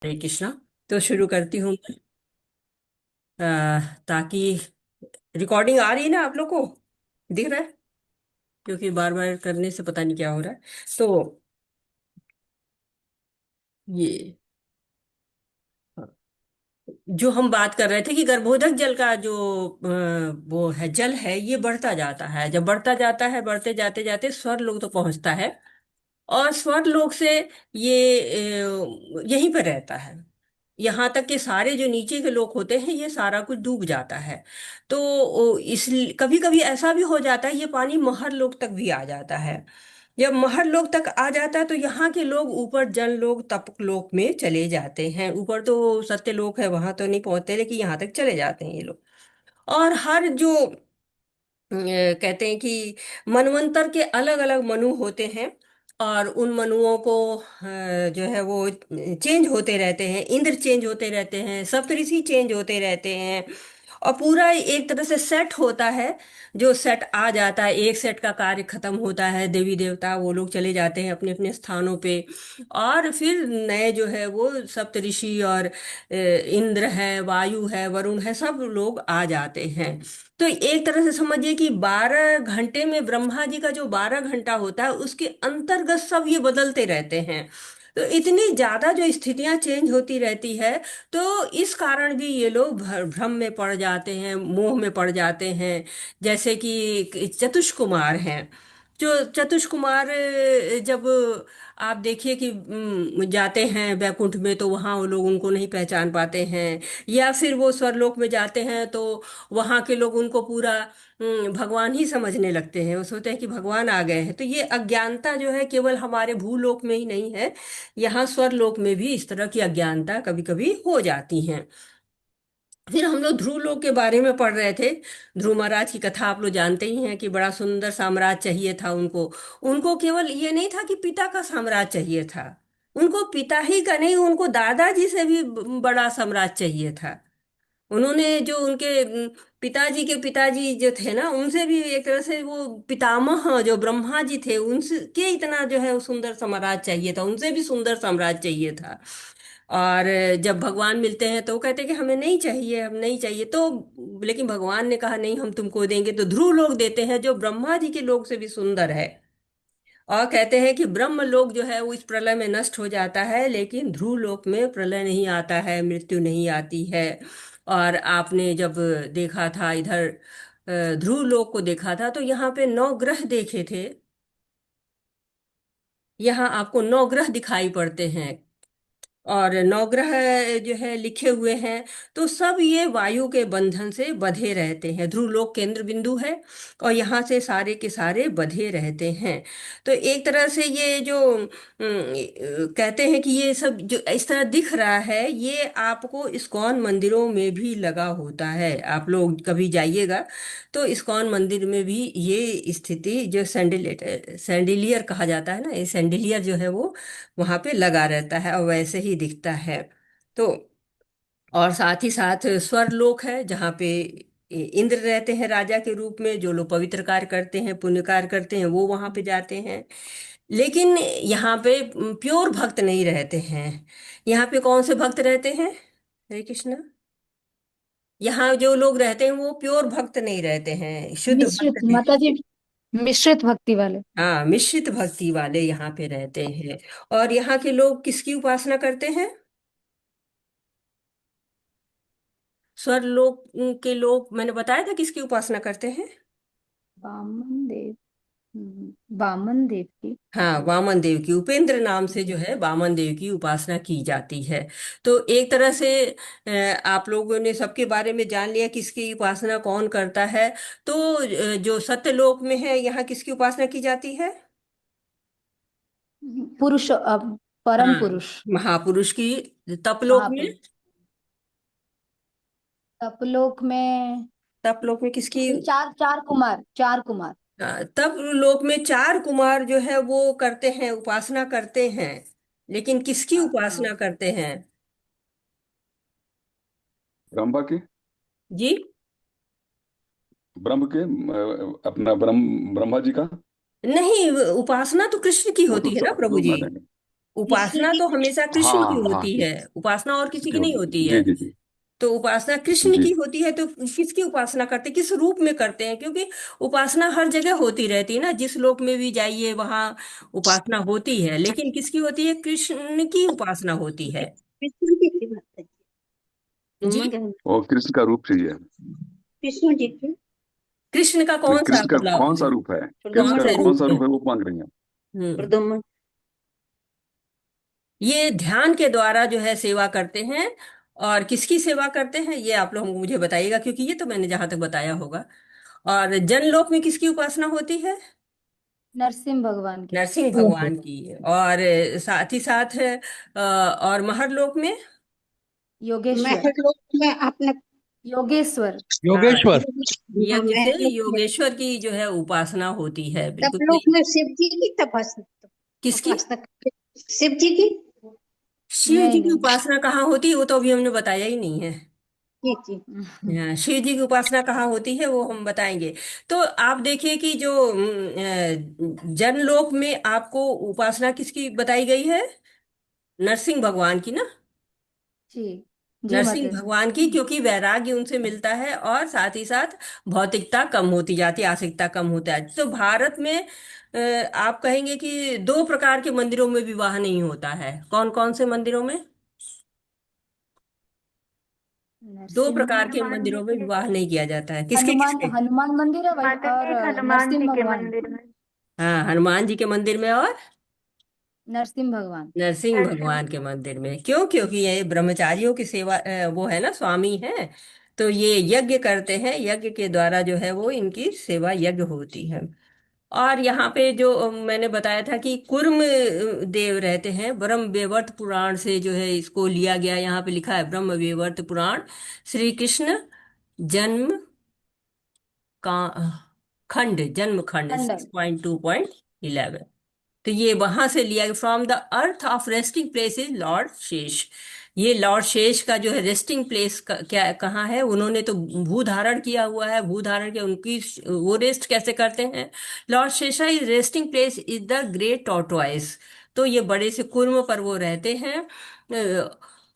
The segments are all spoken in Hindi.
हरे कृष्णा। तो शुरू करती हूँ मैं। ताकि रिकॉर्डिंग आ रही है ना आप लोग को, दिख रहा है? क्योंकि बार बार करने से पता नहीं क्या हो रहा है। तो ये जो हम बात कर रहे थे कि गर्भोदक जल का जो वो है, जल है, ये बढ़ता जाता है। जब बढ़ता जाता है, बढ़ते जाते जाते स्वर लोग तो पहुंचता है। और स्वर लोग से ये यहीं पर रहता है। यहाँ तक कि सारे जो नीचे के लोग होते हैं, ये सारा कुछ डूब जाता है। तो इस कभी कभी ऐसा भी हो जाता है, ये पानी महर लोग तक भी आ जाता है। जब महर लोग तक आ जाता है तो यहाँ के लोग ऊपर जल लोग तप लोक में चले जाते हैं। ऊपर तो सत्य लोक है, वहां तो नहीं पहुंचते, लेकिन यहाँ तक चले जाते हैं ये लोग। और हर जो कहते हैं कि मनवंतर के अलग अलग मनु होते हैं। और उन मनुओं को जो है वो चेंज होते रहते हैं। इंद्र चेंज होते रहते हैं, सप्तऋषि चेंज होते रहते हैं। और पूरा एक तरह से सेट होता है। जो सेट आ जाता है, एक सेट का कार्य खत्म होता है, देवी देवता वो लोग चले जाते हैं अपने अपने स्थानों पे। और फिर नए जो है वो सप्तऋषि और इंद्र है, वायु है, वरुण है, सब लोग आ जाते हैं। तो एक तरह से समझिए कि 12 घंटे में ब्रह्मा जी का जो 12 घंटा होता है, उसके अंतर्गत सब ये बदलते रहते हैं। तो इतनी ज्यादा जो स्थितियां चेंज होती रहती है। तो इस कारण भी ये लोग भ्रम में पड़ जाते हैं, मोह में पड़ जाते हैं। जैसे कि चतुष कुमार हैं। जो चतुष कुमार जब आप देखिए कि जाते हैं वैकुंठ में, तो वहाँ वो लोग उनको नहीं पहचान पाते हैं। या फिर वो स्वर्लोक में जाते हैं तो वहाँ के लोग उनको पूरा भगवान ही समझने लगते हैं। वो सोचते हैं कि भगवान आ गए हैं। तो ये अज्ञानता जो है, केवल हमारे भूलोक में ही नहीं है, यहाँ स्वर्लोक में भी इस तरह की अज्ञानता कभी कभी हो जाती है। फिर हम लोग ध्रुव लोक के बारे में पढ़ रहे थे। ध्रुव महाराज की कथा आप लोग जानते ही हैं कि बड़ा सुंदर साम्राज्य चाहिए था उनको। उनको केवल ये नहीं था कि पिता का साम्राज्य चाहिए था। उनको पिता ही का नहीं, उनको दादाजी से भी बड़ा साम्राज्य चाहिए था। उन्होंने जो उनके पिताजी के पिताजी जो थे ना, उनसे भी एक तरह से वो पितामह जो ब्रह्मा जी थे, उनके इतना जो है वो सुंदर साम्राज्य चाहिए था, उनसे भी सुंदर साम्राज्य चाहिए था। और जब भगवान मिलते हैं तो वो कहते हैं कि हमें नहीं चाहिए, हम नहीं चाहिए। तो लेकिन भगवान ने कहा नहीं, हम तुमको देंगे। तो ध्रुव लोग देते हैं, जो ब्रह्मा जी के लोग से भी सुंदर है। और कहते हैं कि ब्रह्म लोक जो है वो इस प्रलय में नष्ट हो जाता है, लेकिन ध्रुव लोक में प्रलय नहीं आता है, मृत्यु नहीं आती है। और आपने जब देखा था इधर ध्रुव लोक को देखा था, तो यहाँ पे 9 ग्रह देखे थे। यहाँ आपको 9 ग्रह दिखाई पड़ते हैं। और नवग्रह जो है लिखे हुए हैं। तो सब ये वायु के बंधन से बंधे रहते हैं। ध्रुवलोक केंद्र बिंदु है। और यहाँ से सारे के सारे बंधे रहते हैं। तो एक तरह से ये जो कहते हैं कि ये सब जो इस तरह दिख रहा है, ये आपको इस्कॉन मंदिरों में भी लगा होता है। आप लोग कभी जाइएगा तो इस्कॉन मंदिर में भी ये स्थिति, जो सैंडिलियर कहा जाता है ना, ये सैंडिलियर जो है वो वहां पे लगा रहता है और वैसे ही दिखता है। तो और साथ ही साथ स्वर्लोक है, जहाँ पे इंद्र रहते हैं राजा के रूप में। जो लोग पवित्र कार्य करते हैं, पुण्य कार्य करते हैं, वो वहां पे जाते हैं। लेकिन यहाँ पे प्योर भक्त नहीं रहते हैं। यहाँ पे कौन से भक्त रहते हैं? हरे कृष्णा। यहाँ जो लोग रहते हैं वो प्योर भक्त नहीं रहते हैं, शुद्ध भक्त मिश्रित नहीं। माता जी, मिश्रित भक्ति वाले। हाँ, मिश्रित भक्ति वाले यहाँ पे रहते हैं। और यहाँ के लोग किसकी उपासना करते हैं? स्वर्लोक के लोग, मैंने बताया था किसकी उपासना करते हैं। वामन देव। वामन देव की। हाँ, वामन देव की, उपेंद्र नाम से जो है वामन देव की उपासना की जाती है। तो एक तरह से आप लोगों ने सबके बारे में जान लिया किसकी उपासना कौन करता है। तो जो सत्यलोक में है, यहाँ किसकी उपासना की जाती है? पुरुष, परम हाँ, पुरुष। महापुरुष की। तपलोक में? महापुरुष। तपलोक में तपलोक में किसकी? चार चार कुमार, चार कुमार। तप लोक में 4 कुमार जो है वो करते हैं, उपासना करते हैं। लेकिन किसकी हाँ। उपासना करते हैं? ब्रह्मा की। जी। ब्रह्म के अपना ब्रह्मा जी का। नहीं, उपासना तो कृष्ण की वो तो होती है ना सब प्रभु लोग जी। मानेंगे। कृष्ण उपासना की तो कृष्ण हमेशा हाँ कृष्ण की हाँ हाँ, होती है, उपासना और किसी की कृष्ण नहीं होती होती है। है। जी जी जी तो उपासना कृष्ण जी। की होती है, तो किसकी उपासना करते हैं, किस रूप में करते हैं? क्योंकि उपासना हर जगह होती रहती है ना, जिस लोक में भी जाइए वहां उपासना होती है, लेकिन किसकी होती है? कृष्ण की उपासना होती है। कृष्ण जी की बात है। जी। तुम क्या वो कृष्ण का रूप चाहिए। कृष्ण जी की कृष्ण का नहीं, कौन सा कृष्ण का कौन सा मतलब रूप है? कृष्ण कौन प्रदुम्न का से रूप कौन रूप सा में? रूप है वो मांग रही हैं? हम्म प्रदुम्न ये ध्यान के द्वारा जो है सेवा करते हैं। और किसकी सेवा करते हैं ये आप लोग मुझे बताइएगा, क्योंकि ये तो मैंने जहां तक बताया होगा। और जनलोक में किसकी उपासना होती है? नरसिंह भगवान की। नरसिंह भगवान की। और साथ ही साथ और महरलोक में? योगेश्वर। महलोक में आपने योगेश्वर। हाँ, योगेश्वर। हाँ, यज्ञ से महलोक में योगेश्वर की जो है उपासना होती है, बिल्कुल तपलोक सही। में शिव जी की किसकी? उपासना शिव जी की। शिव नहीं जी की नहीं। उपासना कहाँ होती है वो तो अभी हमने बताया ही नहीं है। जी जी। हाँ, शिव जी की उपासना कहाँ होती है वो हम बताएंगे। तो आप देखिए कि जो जनलोक में आपको उपासना किसकी बताई गई है? नरसिंह भगवान की ना। जी। जी नरसिंह माता जी। भगवान की, क्योंकि वैराग्य उनसे मिलता है और साथ ही साथ भौतिकता कम होती जाती है, आस्तिकता कम होता है। तो भारत में आप कहेंगे कि दो प्रकार के मंदिरों में विवाह नहीं होता है। कौन कौन से मंदिरों में? दो नरसिंह। प्रकार के हनुमान जी मंदिरों में के, विवाह नहीं किया जाता है। किसके हनुमान किसके? हनुमान मंदिर है भाई, माता और जी, एक हनुमान नरसिंह जी के भगवान। मंदिर में। हाँ, हनुमान जी के मंदिर में और नरसिंह भगवान। नरसिंह नरसिंह। भगवान के मंदिर में। क्यों? क्योंकि ये ब्रह्मचारियों की सेवा वो है ना, स्वामी है। तो ये यज्ञ करते हैं, यज्ञ के द्वारा जो है वो इनकी सेवा यज्ञ होती है। और यहाँ पे जो मैंने बताया था कि कुर्म देव रहते हैं, ब्रह्म वैवर्त पुराण से जो है इसको लिया गया। यहाँ पे लिखा है ब्रह्म वैवर्त पुराण, श्री कृष्ण जन्म का खंड, जन्म खंड खंडन। 6.2.11। तो ये वहां से लिया गया, from the earth of resting place is Lord शेष। ये लॉर्ड शेष का जो है रेस्टिंग प्लेस क्या कहाँ है? उन्होंने तो भू धारण किया हुआ है, भू धारण के उनकी वो रेस्ट कैसे करते हैं? Lord Shesha is resting place is the great tortoise. तो ये बड़े से कुर्म पर वो रहते हैं।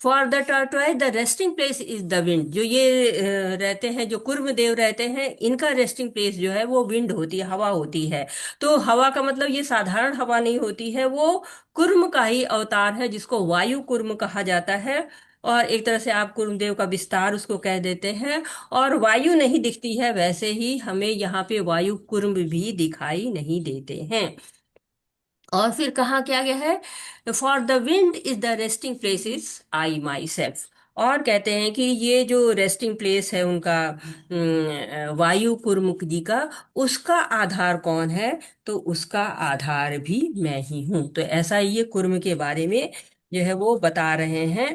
For the tortoise the resting place is the wind. जो ये रहते हैं, जो कुर्म देव रहते हैं, इनका रेस्टिंग प्लेस जो है वो विंड होती है, हवा होती है। तो हवा का मतलब ये साधारण हवा नहीं होती है, वो कुर्म का ही अवतार है, जिसको वायु कुर्म कहा जाता है। और एक तरह से आप कुर्मदेव का विस्तार उसको कह देते हैं। और वायु नहीं दिखती है, वैसे ही हमें यहाँ पे वायु कुर्म भी दिखाई नहीं देते हैं। और फिर कहा क्या गया है? For the wind is the resting place is I my self. और कहते हैं कि ये जो रेस्टिंग प्लेस है उनका, वायु कुर्मुख जी का, उसका आधार कौन है? तो उसका आधार भी मैं ही हूं। तो ऐसा ये कुर्म के बारे में जो है वो बता रहे हैं।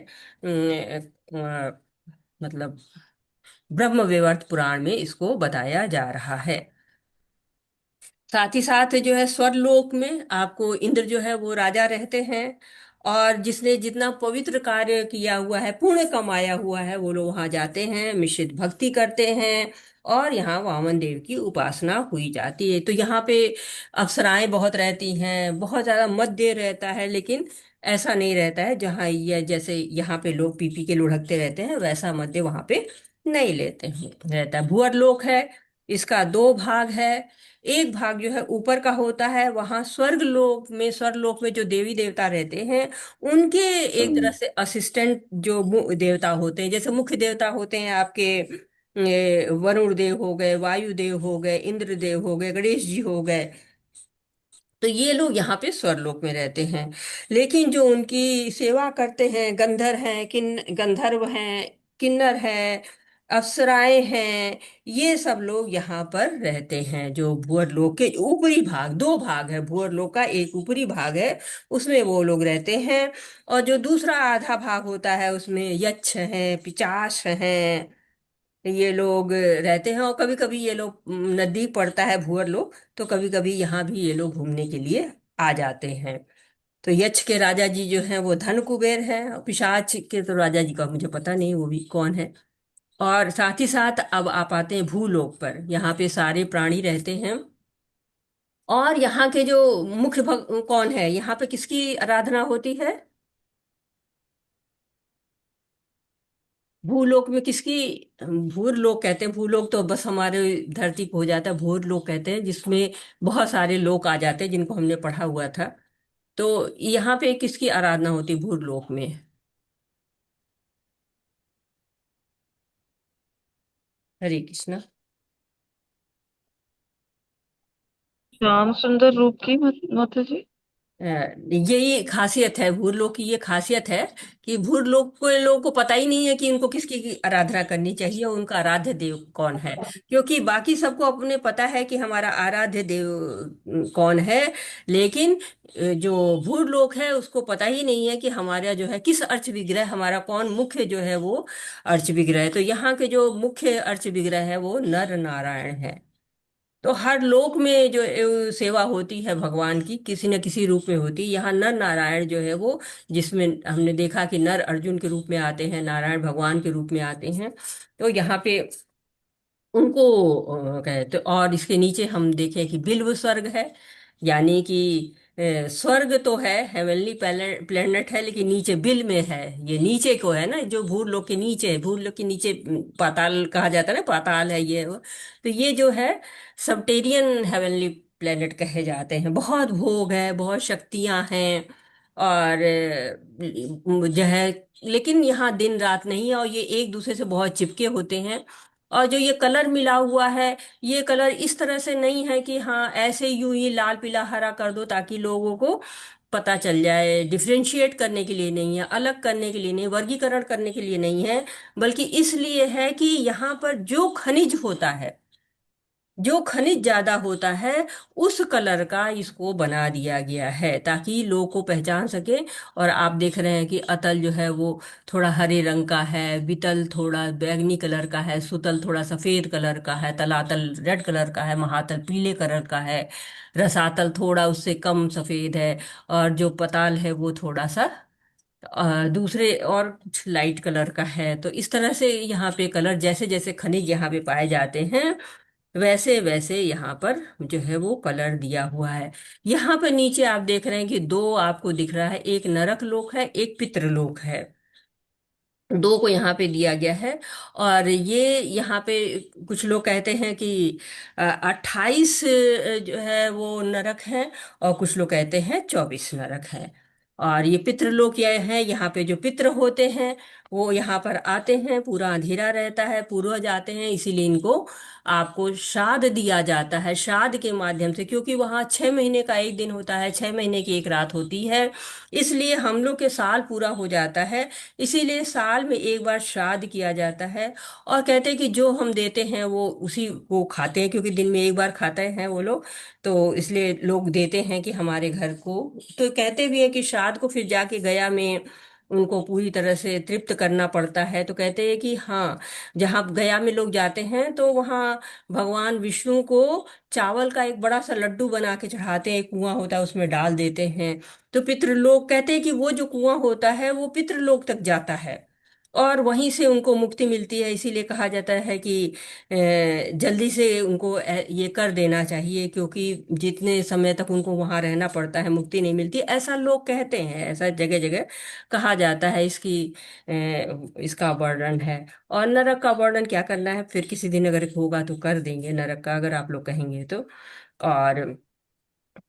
मतलब ब्रह्म वैवर्त पुराण में इसको बताया जा रहा है। साथ ही साथ जो है स्वर्लोक में आपको इंद्र जो है वो राजा रहते हैं। और जिसने जितना पवित्र कार्य किया हुआ है, पुण्य कमाया हुआ है, वो लोग वहां जाते हैं, मिश्रित भक्ति करते हैं। और यहाँ वामन देव की उपासना हुई जाती है। तो यहाँ पे अप्सराएं बहुत रहती हैं, बहुत ज्यादा मध्य रहता है, लेकिन ऐसा नहीं रहता है जहाँ ये जैसे यहाँ पे लोग पी पी के लुढ़कते रहते हैं, वैसा मध्य वहां पे नहीं लेते हैं रहता है। भूअर लोक है, इसका दो भाग है। एक भाग जो है ऊपर का होता है, वहां स्वर्ग लोक में, स्वर्ग लोक में जो देवी देवता रहते हैं, उनके एक तरह हम्म, से असिस्टेंट जो देवता होते हैं, जैसे मुख्य देवता होते हैं आपके वरुण देव हो गए, वायु देव हो गए, इंद्र देव हो गए, गणेश जी हो गए। तो ये लोग यहाँ पे स्वर्लोक में रहते हैं। लेकिन जो उनकी सेवा करते हैं, गंधर्व हैं, किन्नर हैं, अप्सराएं हैं, ये सब लोग यहाँ पर रहते हैं। जो भूअर लोक के ऊपरी भाग, दो भाग है भूअर लोक का, एक ऊपरी भाग है, उसमें वो लोग रहते हैं। और जो दूसरा आधा भाग होता है उसमें यक्ष हैं, पिशाच हैं, ये लोग रहते हैं। और कभी कभी ये लोग नजदीक पड़ता है भूअर लोग, तो कभी कभी यहाँ भी ये लोग घूमने के लिए आ जाते हैं। तो यक्ष के राजा जी जो हैं वो धन कुबेर हैं, और पिशाच के तो राजा जी का मुझे पता नहीं वो भी कौन है। और साथ ही साथ अब आप आते हैं भूलोक पर, यहाँ पे सारे प्राणी रहते हैं। और यहाँ के जो मुख्य कौन है, यहाँ पे किसकी आराधना होती है? भूलोक में किसकी? भूरलोक कहते हैं। भूलोक तो बस हमारे धरती पे हो जाता है, भूरलोक कहते हैं जिसमें बहुत सारे लोग आ जाते हैं जिनको हमने पढ़ा हुआ था। तो यहाँ पे किसकी आराधना होती है भूरलोक में? हरे कृष्णा। श्याम सुंदर रूप की माता जी। यही खासियत है भूरलोक की, ये खासियत है कि भूरलोक के लोगों को पता ही नहीं है कि इनको किसकी की आराधना करनी चाहिए, उनका आराध्य देव कौन है। क्योंकि बाकी सबको अपने पता है कि हमारा आराध्य देव कौन है, लेकिन जो भूरलोक है उसको पता ही नहीं है कि हमारा जो है किस अर्च विग्रह, हमारा कौन मुख्य जो है वो अर्च विग्रह है। तो यहाँ के जो मुख्य अर्च विग्रह है वो नर नारायण है। तो हर लोक में जो सेवा होती है भगवान की किसी न किसी रूप में होती है। यहाँ नर नारायण जो है वो, जिसमें हमने देखा कि नर अर्जुन के रूप में आते हैं, नारायण भगवान के रूप में आते हैं। तो यहाँ पे उनको कहते। और इसके नीचे हम देखें कि बिल्व स्वर्ग है, यानी कि स्वर्ग तो है, हेवनली प्लेनेट है, लेकिन नीचे बिल में है। ये नीचे को है ना, जो भूलोक के नीचे है, भूलोक के नीचे पाताल कहा जाता है ना, पाताल है ये वो। तो ये जो है सबटेरियन हेवनली प्लेनेट कहे जाते हैं। बहुत भोग है, बहुत शक्तियां हैं, और जो है, लेकिन यहाँ दिन रात नहीं है, और ये एक दूसरे से बहुत चिपके होते हैं। और जो ये कलर मिला हुआ है, ये कलर इस तरह से नहीं है कि हाँ ऐसे यूं ही लाल पीला हरा कर दो ताकि लोगों को पता चल जाए। डिफरेंशिएट करने के लिए नहीं है, अलग करने के लिए नहीं, वर्गीकरण करने के लिए नहीं है, बल्कि इसलिए है कि यहाँ पर जो खनिज होता है, जो खनिज ज्यादा होता है, उस कलर का इसको बना दिया गया है ताकि लोग को पहचान सके। और आप देख रहे हैं कि अतल जो है वो थोड़ा हरे रंग का है, वितल थोड़ा बैंगनी कलर का है, सुतल थोड़ा सफेद कलर का है, तलातल रेड कलर का है, महातल पीले कलर का है, रसातल थोड़ा उससे कम सफेद है, और जो पताल है वो थोड़ा सा दूसरे और कुछ लाइट कलर का है। तो इस तरह से यहाँ पे कलर, जैसे जैसे खनिज यहाँ पे पाए जाते हैं, वैसे वैसे यहाँ पर जो है वो कलर दिया हुआ है। यहाँ पर नीचे आप देख रहे हैं कि दो आपको दिख रहा है, एक नरक लोक है, एक पितृलोक है। दो को यहाँ पे दिया गया है। और ये यहाँ पे कुछ लोग कहते हैं कि 28 जो है वो नरक है, और कुछ लोग कहते हैं 24 नरक है। और ये पितृलोक ये है, यहाँ पे जो पितृ होते हैं वो यहाँ पर आते हैं, पूरा अंधेरा रहता है, पूर्वज आते हैं, इसीलिए इनको आपको श्राद्ध दिया जाता है, श्राद्ध के माध्यम से। क्योंकि वहाँ 6 महीने का एक दिन होता है, 6 महीने की एक रात होती है, इसलिए हम लोग के साल पूरा हो जाता है, इसीलिए साल में एक बार श्राद्ध किया जाता है। और कहते हैं कि जो हम देते हैं वो उसी को खाते हैं, क्योंकि दिन में एक बार खाते हैं वो लोग, तो इसलिए लोग देते हैं कि हमारे घर को। तो कहते भी हैं कि श्राद्ध को फिर जाके गया में उनको पूरी तरह से तृप्त करना पड़ता है। तो कहते हैं कि हाँ, जहाँ गया में लोग जाते हैं तो वहाँ भगवान विष्णु को चावल का एक बड़ा सा लड्डू बना के चढ़ाते हैं, एक कुआं होता है उसमें डाल देते हैं। तो पितृलोक कहते हैं कि वो जो कुआं होता है वो पितृलोक तक जाता है, और वहीं से उनको मुक्ति मिलती है। इसीलिए कहा जाता है कि जल्दी से उनको ये कर देना चाहिए, क्योंकि जितने समय तक उनको वहां रहना पड़ता है मुक्ति नहीं मिलती, ऐसा लोग कहते हैं, ऐसा जगह जगह कहा जाता है। इसका वर्णन है। और नरक का वर्णन क्या करना है, फिर किसी दिन अगर होगा तो कर देंगे नरक का, अगर आप लोग कहेंगे तो। और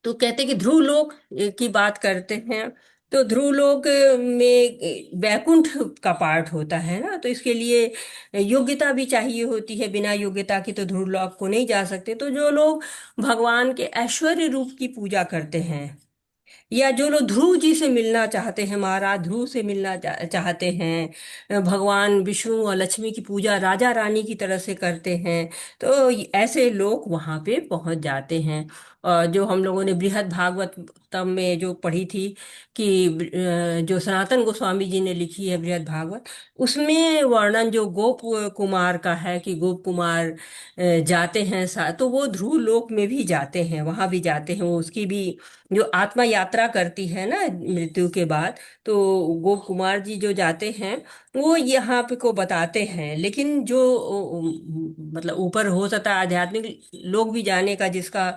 तो कहते हैं कि ध्रुव लोक की बात करते हैं, तो ध्रुव लोक में वैकुंठ का पार्ट होता है ना, तो इसके लिए योग्यता भी चाहिए होती है। बिना योग्यता की तो ध्रुव लोक को नहीं जा सकते। तो जो लोग भगवान के ऐश्वर्य रूप की पूजा करते हैं, या जो लोग ध्रुव जी से मिलना चाहते हैं, महाराज ध्रुव से मिलना चाहते हैं, भगवान विष्णु और लक्ष्मी की पूजा राजा रानी की तरह से करते हैं, तो ऐसे लोग वहां पे पहुंच जाते हैं। और जो हम लोगों ने बृहद भागवतम में जो पढ़ी थी कि जो सनातन गोस्वामी जी ने लिखी है बृहद भागवत, उसमें वर्णन जो गोप कुमार का है कि गोप कुमार जाते हैं तो वो ध्रुव लोक में भी जाते हैं, वहां भी जाते हैं। वो उसकी भी जो आत्मा यात्रा करती है ना मृत्यु के बाद, तो गोप कुमार जी जो जाते हैं वो यहाँ पे को बताते हैं। लेकिन जो मतलब ऊपर हो सकता है आध्यात्मिक लोग भी जाने का जिसका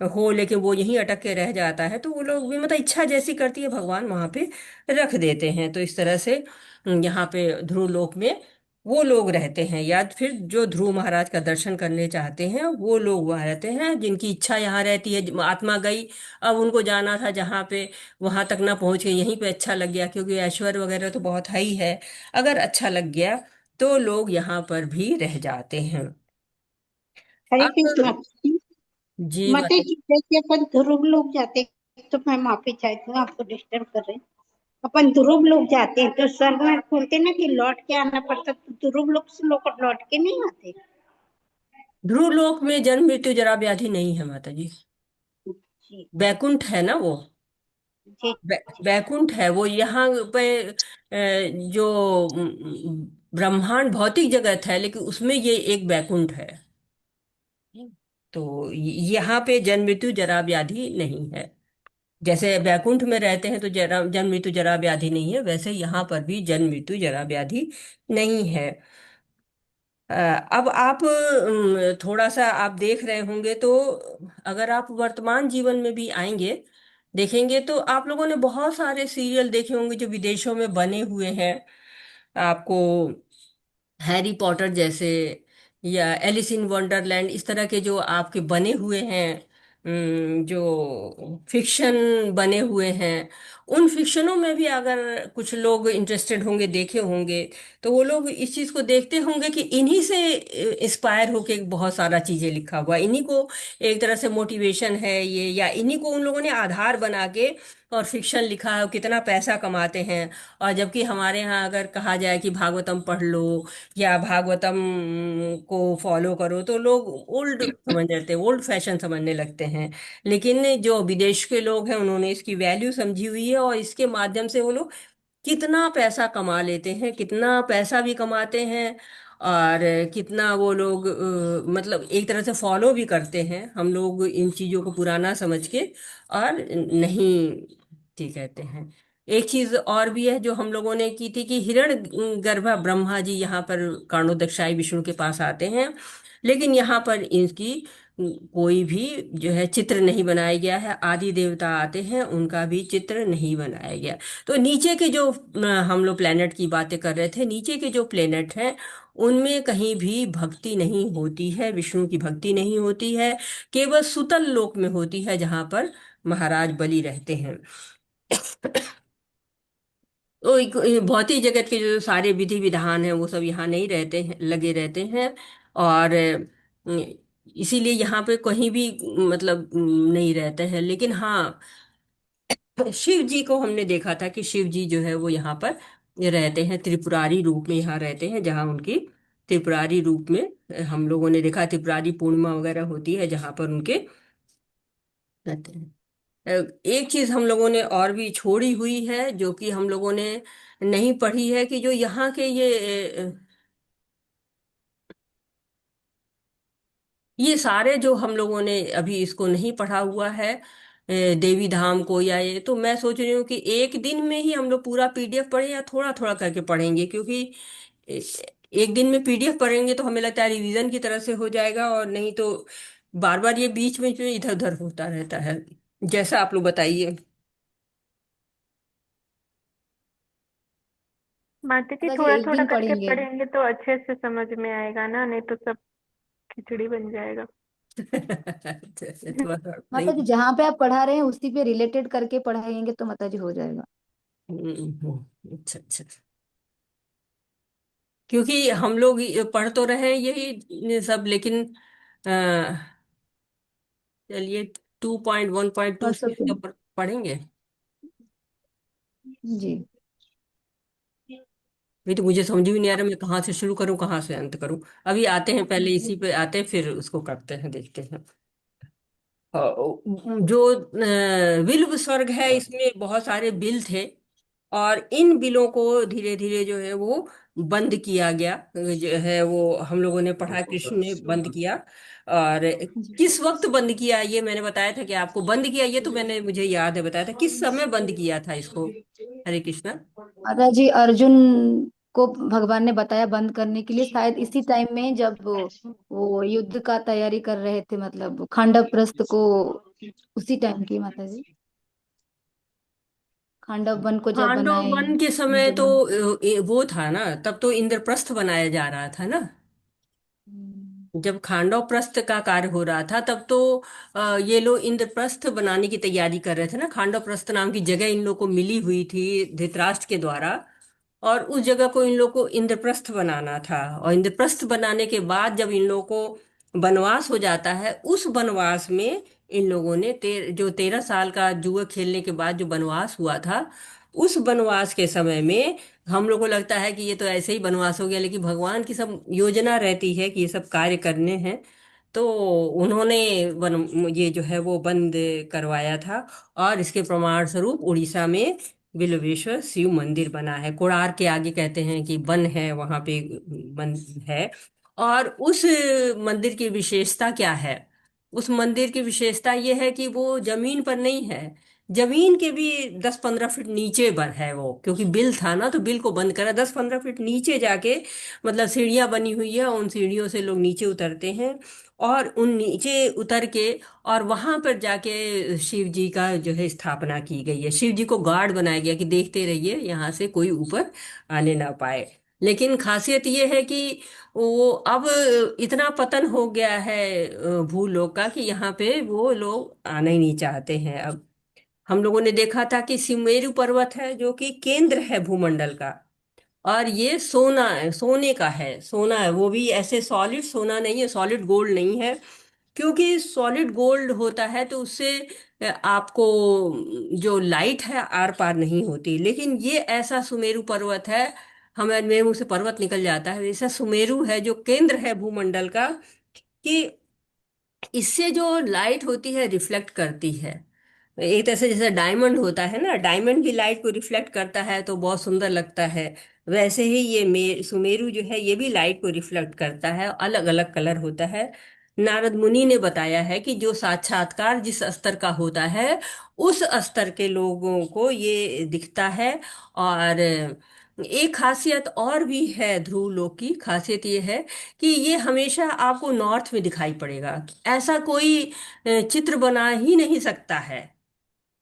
हो लेकिन वो यहीं अटक के रह जाता है, तो वो लोग भी मतलब इच्छा जैसी करती है भगवान वहां पे रख देते हैं। तो इस तरह से यहाँ पे ध्रुव लोक में वो लोग रहते हैं, या फिर जो ध्रुव महाराज का दर्शन करने चाहते हैं वो लोग वहाँ रहते हैं, जिनकी इच्छा यहाँ रहती है। आत्मा गई, अब उनको जाना था जहाँ पे, वहां तक ना पहुंच के यहीं पे अच्छा लग गया, क्योंकि ऐश्वर्य वगैरह तो बहुत हाई है। अगर अच्छा लग गया तो लोग यहाँ पर भी रह जाते हैं। हरे अब कृष्ण माता जी। जी माता बताइए। जी जैसे अपन ध्रुव लोग जाते हैं, तो मैं माफी चाहती हूँ, आपको डिस्टर्ब कर रहे हैं। अपन ध्रुव लोग जाते हैं तो स्वर्ग में बोलते हैं ना कि लौट के आना पड़ता, तो ध्रुव लोग से लोग लौट के नहीं आते। ध्रुव लोक में जन्म मृत्यु जरा व्याधि नहीं है माता जी। जी बैकुंठ है ना वो। जी जी। बैकुंठ है वो। यहाँ पे जो ब्रह्मांड भौतिक जगत है, लेकिन उसमें ये एक बैकुंठ है। तो यहाँ पे जन्म मृत्यु जरा व्याधि नहीं है। जैसे बैकुंठ में रहते हैं तो जरा जन्म मृत्यु जरा व्याधि नहीं है, वैसे यहाँ पर भी जन्म मृत्यु जरा व्याधि नहीं है। अब आप थोड़ा सा आप देख रहे होंगे तो, अगर आप वर्तमान जीवन में भी आएंगे देखेंगे तो आप लोगों ने बहुत सारे सीरियल देखे होंगे जो विदेशों में बने हुए हैं। आपको हैरी पॉटर जैसे, या एलिस इन वंडरलैंड, इस तरह के जो आपके बने हुए हैं, जो फिक्शन बने हुए हैं, उन फिक्शनों में भी अगर कुछ लोग इंटरेस्टेड होंगे, देखे होंगे, तो वो लोग इस चीज को देखते होंगे कि इन्हीं से इंस्पायर होके बहुत सारा चीजें लिखा हुआ है। इन्हीं को एक तरह से मोटिवेशन है ये, या इन्हीं को उन लोगों ने आधार बना के और फिक्शन लिखा है, और कितना पैसा कमाते हैं। और जबकि हमारे यहाँ अगर कहा जाए कि भागवतम पढ़ लो या भागवतम को फॉलो करो, तो लोग ओल्ड समझ लेते हैं, ओल्ड फैशन समझने लगते हैं। लेकिन जो विदेश के लोग हैं उन्होंने इसकी वैल्यू समझी हुई है, और इसके माध्यम से वो लोग कितना पैसा कमा लेते हैं, कितना पैसा भी कमाते हैं। और कितना वो लोग मतलब एक तरह से फॉलो भी करते हैं। हम लोग इन चीजों को पुराना समझ के और नहीं ठीक कहते हैं। एक चीज और भी है जो हम लोगों ने की थी, कि हिरण गर्भ ब्रह्मा जी यहाँ पर कर्णोदक्षाई विष्णु के पास आते हैं, लेकिन यहाँ पर इनकी कोई भी जो है चित्र नहीं बनाया गया है। आदि देवता आते हैं, उनका भी चित्र नहीं बनाया गया। तो नीचे के जो हम लोग प्लेनेट की बातें कर रहे थे, नीचे के जो प्लेनेट हैं उनमें कहीं भी भक्ति नहीं होती है, विष्णु की भक्ति नहीं होती है। केवल सुतल लोक में होती है, जहाँ पर महाराज बलि रहते हैं। तो भौतिक जगत के जो सारे विधि विधान हैं वो सब यहाँ नहीं रहते हैं, लगे रहते हैं। और इसीलिए यहाँ पे कहीं भी मतलब नहीं रहते हैं। लेकिन हाँ, शिव जी को हमने देखा था कि शिव जी जो है वो यहाँ पर रहते हैं, त्रिपुरारी रूप में यहाँ रहते हैं, जहाँ उनकी त्रिपुरारी रूप में हम लोगों ने देखा, त्रिपुरारी पूर्णिमा वगैरह होती है जहाँ पर उनके रहते हैं। एक चीज हम लोगों ने और भी छोड़ी हुई है, जो कि हम लोगों ने नहीं पढ़ी है, कि जो यहाँ के ये सारे जो हम लोगों ने अभी इसको नहीं पढ़ा हुआ है, देवी धाम को, या ये तो मैं सोच रही हूँ कि एक दिन में ही हम लोग पूरा पीडीएफ पढ़ें, या थोड़ा थोड़ा करके पढ़ेंगे। क्योंकि ए- एक दिन में पीडीएफ पढ़ेंगे तो हमें लगता है रिवीजन की तरह से हो जाएगा, और नहीं तो बार बार ये बीच में जो इधर उधर होता रहता है। जैसा आप लोग बताइए। माता जी दादाजी थोड़ा एक थोड़ा दिन करके पढ़ेंगे। पढ़ेंगे तो अच्छे से समझ में आएगा ना, नहीं तो सब खिचड़ी बन जाएगा। थोड़ा थोड़ा माता जी पढ़ेंगे। जहाँ पे आप पढ़ा रहे हैं उसी पे रिलेटेड करके पढ़ाएंगे तो माता जी हो जाएगा। अच्छा अच्छा। क्योंकि हम लोग ये पढ़ तो रहे हैं यही सब, लेकिन अ, चलिए 2.1.2 बस से ओके। इसके ऊपर पढ़ेंगे। जी। अभी तो मुझे समझ भी नहीं आ रहा मैं कहाँ से शुरू करूँ कहाँ से अंत करूँ। अभी आते हैं, पहले इसी पे आते हैं, फिर उसको करते हैं, देखते हैं। जो विल्व स्वर्ग है, इसमें बहुत सारे बिल थे, और इन बिलों को धीरे धीरे जो है वो बंद किया गया। जो है वो हम लोगों ने पढ़ा, कृष्ण ने बंद किया। और किस वक्त बंद किया ये मैंने बताया था कि आपको बंद किया, ये तो मैंने मुझे याद है बताया था, किस समय बंद किया था इसको। हरे कृष्णा। माता जी अर्जुन को भगवान ने बताया बंद करने के लिए, शायद इसी टाइम में जब वो युद्ध का तैयारी कर रहे थे, मतलब खांडव प्रस्थ को उसी टाइम की माता जी, खांडव वन को जब पांडव बनाए। वन के समय तो जब वो था ना, तब तो इंद्रप्रस्थ बनाया जा रहा था ना। हम्म, जब खांडव प्रस्थ का कार्य हो रहा था तब तो ये लोग इंद्रप्रस्थ बनाने की तैयारी कर रहे थे ना। खांडव प्रस्थ नाम की जगह इन लोग को मिली हुई थी धृतराष्ट्र के द्वारा, और उस जगह को इन लोग को इंद्रप्रस्थ बनाना था। और इंद्रप्रस्थ बनाने के बाद जब इन लोगों को वनवास हो जाता है, उस वनवास में इन लोगों ने जो 13 साल का जुआ खेलने के बाद जो वनवास हुआ था, उस वनवास के समय में हम लोग को लगता है कि ये तो ऐसे ही वनवास हो गया, लेकिन भगवान की सब योजना रहती है कि ये सब कार्य करने हैं। तो उन्होंने ये जो है वो बंद करवाया था। और इसके प्रमाण स्वरूप उड़ीसा में बिल्वेश्वर शिव मंदिर बना है। कोणार्क के आगे कहते हैं कि वन है, वहां पे वन है। और उस मंदिर की विशेषता क्या है? उस मंदिर की विशेषता यह है कि वो जमीन पर नहीं है, जमीन के भी 10-15 फीट नीचे पर है वो, क्योंकि बिल था ना तो बिल को बंद करा। 10-15 फीट नीचे जाके, मतलब सीढ़ियां बनी हुई है, उन सीढ़ियों से लोग नीचे उतरते हैं। और उन नीचे उतर के और वहां पर जाके शिव जी का जो है स्थापना की गई है। शिव जी को गार्ड बनाया गया कि देखते रहिए यहाँ से कोई ऊपर आने ना पाए। लेकिन खासियत ये है कि वो अब इतना पतन हो गया है भूलोक का, कि यहाँ पे वो लोग आना ही नहीं चाहते हैं अब। हम लोगों ने देखा था कि सुमेरु पर्वत है जो कि केंद्र है भूमंडल का, और ये सोना है, सोने का है, सोना है। वो भी ऐसे सॉलिड सोना नहीं है, सॉलिड गोल्ड नहीं है। क्योंकि सॉलिड गोल्ड होता है तो उससे आपको जो लाइट है आर पार नहीं होती। लेकिन ये ऐसा सुमेरु पर्वत है, हमारे मेरे मुंह से पर्वत निकल जाता है, ऐसा सुमेरु है जो केंद्र है भूमंडल का, कि इससे जो लाइट होती है रिफ्लेक्ट करती है। एक तरह से जैसे डायमंड होता है ना, डायमंड भी लाइट को रिफ्लेक्ट करता है तो बहुत सुंदर लगता है। वैसे ही ये सुमेरु जो है ये भी लाइट को रिफ्लेक्ट करता है, अलग अलग कलर होता है। नारद मुनि ने बताया है कि जो साक्षात्कार जिस स्तर का होता है, उस स्तर के लोगों को ये दिखता है। और एक खासियत और भी है ध्रुव लोक की, खासियत ये है कि ये हमेशा आपको नॉर्थ में दिखाई पड़ेगा। ऐसा कोई चित्र बना ही नहीं सकता है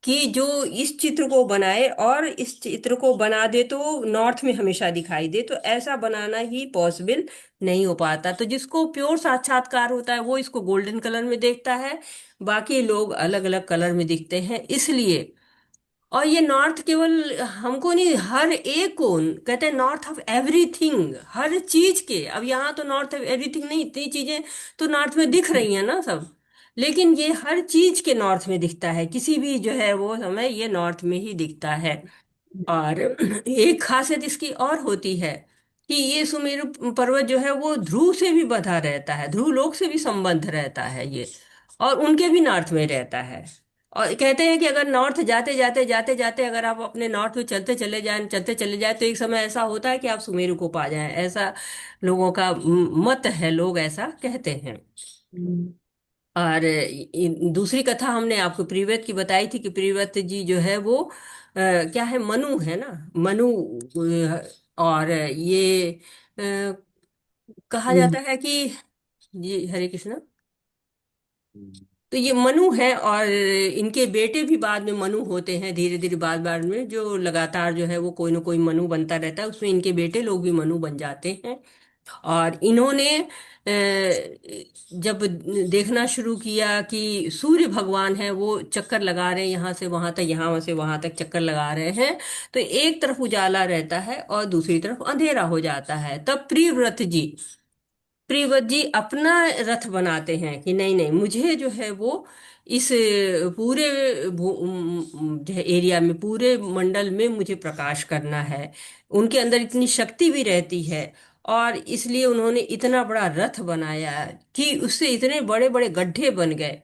कि जो इस चित्र को बनाए और इस चित्र को बना दे तो नॉर्थ में हमेशा दिखाई दे। तो ऐसा बनाना ही पॉसिबल नहीं हो पाता। तो जिसको प्योर साक्षात्कार होता है वो इसको गोल्डन कलर में देखता है, बाकी लोग अलग अलग कलर में दिखते हैं, इसलिए। और ये नॉर्थ केवल हमको नहीं, हर एक को कहते हैं नॉर्थ ऑफ एवरीथिंग, हर चीज के। अब यहाँ तो नॉर्थ ऑफ एवरीथिंग नहीं, इतनी चीजें तो नॉर्थ में दिख रही हैं ना सब, लेकिन ये हर चीज के नॉर्थ में दिखता है, किसी भी जो है वो समय ये नॉर्थ में ही दिखता है। और एक खासियत इसकी और होती है कि ये सुमेरु पर्वत जो है वो ध्रुव से भी बंधा रहता है, ध्रुव लोक से भी संबंध रहता है ये, और उनके भी नॉर्थ में रहता है। और कहते हैं कि अगर नॉर्थ जाते जाते जाते जाते अगर आप अपने नॉर्थ में चलते चले जाए तो एक समय ऐसा होता है कि आप सुमेरु को पा जाएं, ऐसा लोगों का मत है, लोग ऐसा कहते हैं। और दूसरी कथा हमने आपको प्रीव्रत की बताई थी कि प्रीव्रत जी जो है वो क्या है, मनु है ना, मनु। और ये कहा जाता है कि जी हरे कृष्ण। तो ये मनु है, और इनके बेटे भी बाद में मनु होते हैं, धीरे धीरे बाद बाद में जो लगातार जो है वो कोई ना कोई मनु बनता रहता है, उसमें इनके बेटे लोग भी मनु बन जाते हैं। और इन्होंने जब देखना शुरू किया कि सूर्य भगवान है वो चक्कर लगा रहे हैं यहाँ से वहां तक, यहाँ से वहां तक चक्कर लगा रहे हैं, तो एक तरफ उजाला रहता है और दूसरी तरफ अंधेरा हो जाता है। तब प्रियव्रत जी अपना रथ बनाते हैं कि नहीं नहीं, मुझे जो है वो इस पूरे जो है एरिया में, पूरे मंडल में मुझे प्रकाश करना है। उनके अंदर इतनी शक्ति भी रहती है, और इसलिए उन्होंने इतना बड़ा रथ बनाया कि उससे इतने बड़े बड़े गड्ढे बन गए।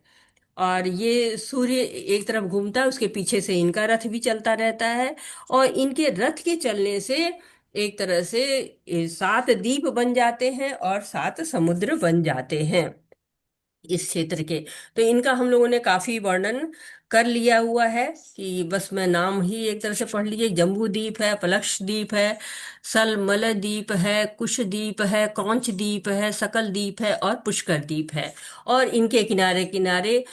और ये सूर्य एक तरफ घूमता है, उसके पीछे से इनका रथ भी चलता रहता है। और इनके रथ के चलने से एक तरह से 7 द्वीप बन जाते हैं और 7 समुद्र बन जाते हैं इस क्षेत्र के। तो इनका हम लोगों ने काफी वर्णन कर लिया हुआ है कि बस मैं नाम ही एक तरह से पढ़ लीजिए। जम्बू द्वीप है, पलक्ष द्वीप है, सलमल द्वीप है, कुश द्वीप है, कौंच द्वीप है, सकल द्वीप है और पुष्कर द्वीप है। और इनके किनारे किनारे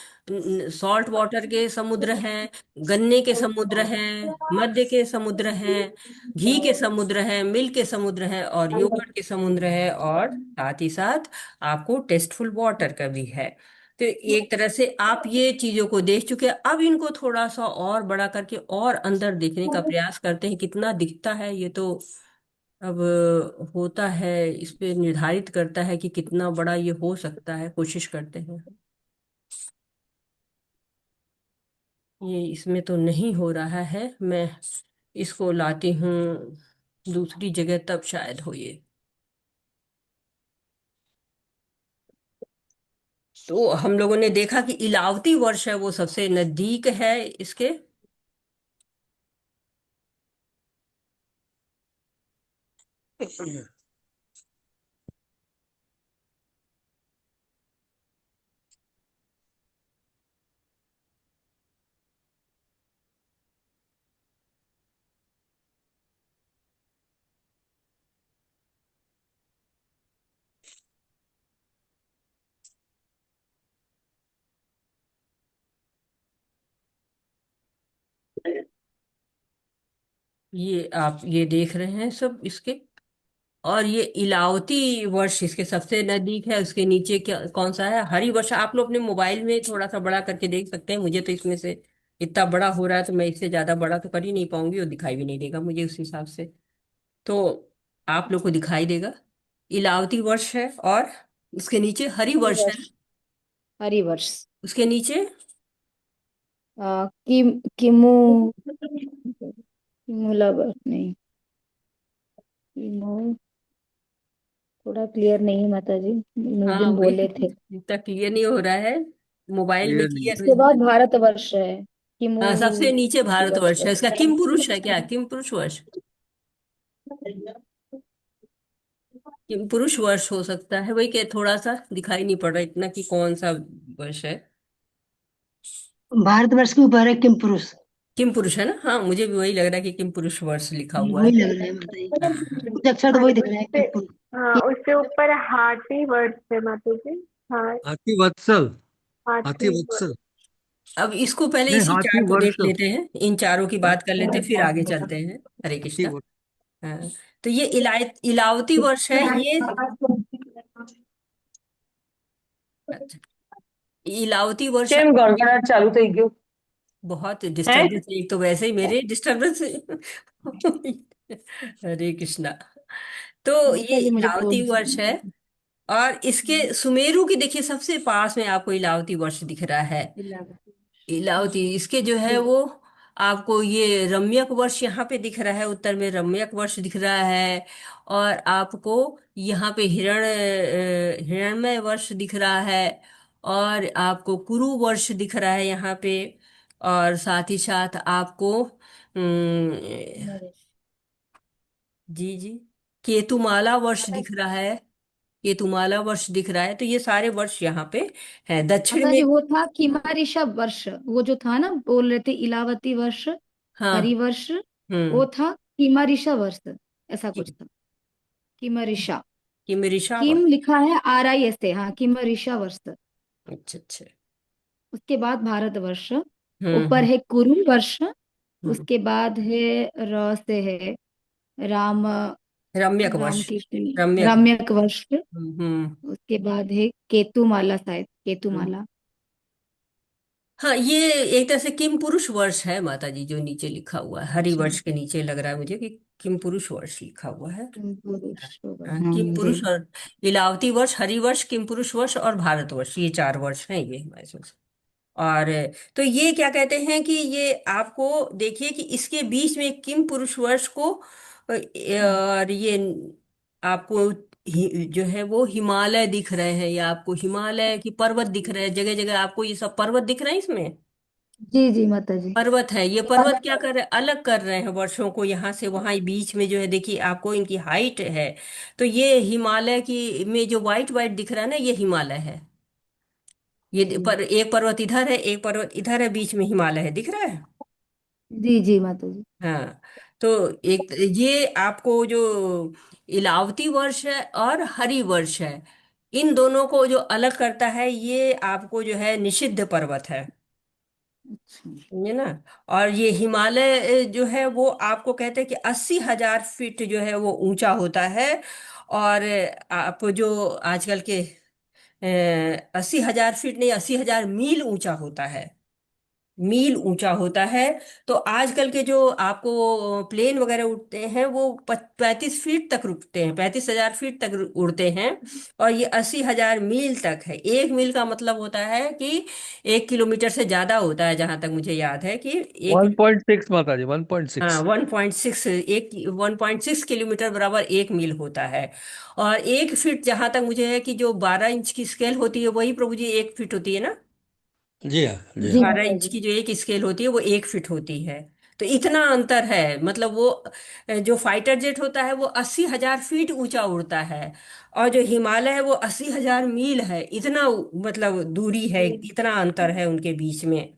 सॉल्ट वाटर के समुद्र हैं, गन्ने के समुद्र हैं, मध्य के समुद्र हैं, घी के समुद्र हैं, मिल्क के समुद्र हैं, और योगर्ट के समुद्र है, और साथ ही साथ आपको टेस्टफुल वाटर का भी है। तो एक तरह से आप ये चीजों को देख चुके हैं। अब इनको थोड़ा सा और बड़ा करके और अंदर देखने का प्रयास करते हैं, कितना दिखता है ये तो अब होता है, इस पे निर्धारित करता है कि कितना बड़ा ये हो सकता है, कोशिश करते हैं। ये इसमें तो नहीं हो रहा है, मैं इसको लाती हूँ दूसरी जगह, तब शायद हो ये। तो हम लोगों ने देखा कि इलावती वर्ष है वो सबसे नजदीक है इसके। ये आप ये देख रहे हैं सब इसके, और ये इलावती वर्ष इसके सबसे नजदीक है। उसके नीचे क्या कौन सा है, हरी वर्ष। आप लोग अपने मोबाइल में थोड़ा सा बड़ा करके देख सकते हैं, मुझे तो इसमें से इतना बड़ा हो रहा है, तो मैं इससे ज्यादा बड़ा तो कर ही नहीं पाऊंगी, और दिखाई भी नहीं देगा मुझे उस हिसाब से। तो आप लोग को दिखाई देगा इलावती वर्ष है, और उसके नीचे हरी हरी वर्ष है। वर्ष। हरी वर्ष। उसके नीचे किमू किमूला वर्ष नहीं। किमू थोड़ा क्लियर नहीं है माता जी, उस हाँ दिन वही, बोले थे। इतना क्लियर नहीं हो रहा है, मोबाइल में क्लियर नहीं क्लियर। उसके बाद भारत वर्ष है। किमू हाँ, सबसे नीचे वर्ष भारतवर्ष है, इसका है। किम पुरुष है क्या, किम पुरुष वर्ष। किम पुरुष वर्ष हो सकता है, वही के थोड़ा सा दिखाई नहीं पड़ रहा इतना कि कौन सा वर्ष है। भारतवर्ष के ऊपर है किम पुरुष। किम पुरुष है ना, हाँ मुझे भी वही लग रहा है कि किम पुरुष वर्ष लिखा हुआ वही है। लग रहा है माता हाँ। जी, कुछ अक्षर तो हाँ वही दिख रहा है उससे, किम पुरुष। हाँ उससे ऊपर हाथी वर्ड है माता जी। हाँ, हाथी वत्सल। हाथी हाथी वर्ड। वत्सल। अब इसको पहले नहीं, इसी हाथी चार को देख वर्ष। लेते हैं, इन चारों की बात कर लेते हैं, फिर आगे चलते हैं। हरे हाथी कृष्णा। वर्ष। हाँ, तो ये इलावती वर्ष है ये। अच्छा, इलावती वर्ष કેમ ગણગણાટ ચાલુ થઈ ગયો बहुत હે डिस्टर्बेंस, एक तो वैसे ही मेरे डिस्टर्बेंस। हरे कृष्णा। तो ये माता जी मुझे इलावती फोन वर्ष है, और इसके सुमेरु की देखिए सबसे पास में आपको इलावती वर्ष दिख रहा है। इलावती इसके जो है वो आपको ये रम्यक वर्ष यहाँ पे दिख रहा है, उत्तर में रम्यक वर्ष दिख रहा है। और आपको यहाँ पे हिरण्मय वर्ष दिख रहा है, और आपको कुरु वर्ष दिख रहा है यहाँ पे। और साथ ही साथ आपको जी जी, केतुमाला वर्ष दिख रहा है। केतुमाला वर्ष दिख रहा है, तो ये सारे वर्ष यहाँ पे है दक्षिण माता में। जी वो था किमारिशा वर्ष, वो जो था ना बोल रहे थे इलावती वर्ष, हरि हाँ। वर्ष, वो हम्म। था किमारिशा वर्ष, ऐसा कुछ था। किमरिशा। कि मेरी शावर। किम लिखा है RIS से, हाँ किमरिशा वर्ष। अच्छा अच्छा। उसके बाद भारतवर्ष, ऊपर हम्म। है कुरु वर्ष, हम्म। उसके बाद है र से है राम, रम्यक राम वर्ष। की रम्यक। रम्यक वर्ष। हम्म। उसके बाद है केतुमाला, शायद हम्म। केतुमाला। हाँ, ये एक तरह से किम पुरुष वर्ष है माता जी, जो नीचे लिखा हुआ है हरि अच्छा। वर्ष के नीचे लग रहा है मुझे कि किम पुरुष वर्ष लिखा हुआ है। पुरुष हाँ, हाँ किम जी। पुरुष और इलावती वर्ष, हरि वर्ष, किम पुरुष वर्ष और भारत वर्ष, ये चार वर्ष हैं ये हमारे पास। और तो ये क्या कहते हैं कि ये आपको देखिए कि इसके बीच में किम पुरुष वर्ष को और ये आपको जो है वो हिमालय दिख रहे हैं, या आपको हिमालय की पर्वत दिख रहे हैं, जगह जगह आपको ये सब पर्वत दिख रहे हैं इसमें। जी जी माता जी। पर्वत है, ये पर्वत क्या कर रहे हैं, अलग कर रहे हैं वर्षों को, यहाँ से वहाँ बीच में जो है देखिए आपको इनकी हाइट है। तो ये हिमालय की में जो व्हाइट व्हाइट दिख रहा है ना, ये हिमालय है। ये जी पर एक पर्वत इधर है, एक पर्वत इधर है, बीच में हिमालय है, दिख रहा है। जी जी माता जी। हाँ। तो एक ये आपको जो इलावती वर्ष है और हरि वर्ष है, इन दोनों को जो अलग करता है ये आपको जो है निषिद्ध पर्वत है। अच्छा। ये ना। और ये हिमालय जो है वो आपको कहते हैं कि 80,000 फीट जो है वो ऊंचा होता है। और आप जो आजकल के 80,000 फीट नहीं, 80,000 मील ऊंचा होता है। मील ऊंचा होता है। तो आजकल के जो आपको प्लेन वगैरह उड़ते हैं वो 35 फीट तक रुकते हैं, 35,000 फीट तक उड़ते हैं। और ये 80,000 मील तक है। 1 मील का मतलब होता है कि 1 किलोमीटर से ज्यादा होता है, जहां तक मुझे याद है कि एक। 1.6 माता जी, वन पॉइंट हाँ, सिक्स 1.6, 1.6 किलोमीटर बराबर 1 मील होता है। और 1 फीट जहां तक मुझे है कि जो 12 इंच की स्केल होती है वही प्रभु जी 1 फीट होती है ना। जी हाँ, जी जी हाँ। 12 इंच माता की जो एक स्केल होती है वो 1 फीट होती है। तो इतना अंतर है। मतलब वो जो फाइटर जेट होता है वो 80,000 फीट ऊंचा उड़ता है। और जो हिमालय है वो 80,000 मील है। इतना मतलब दूरी है, जी। इतना अंतर है उनके बीच में।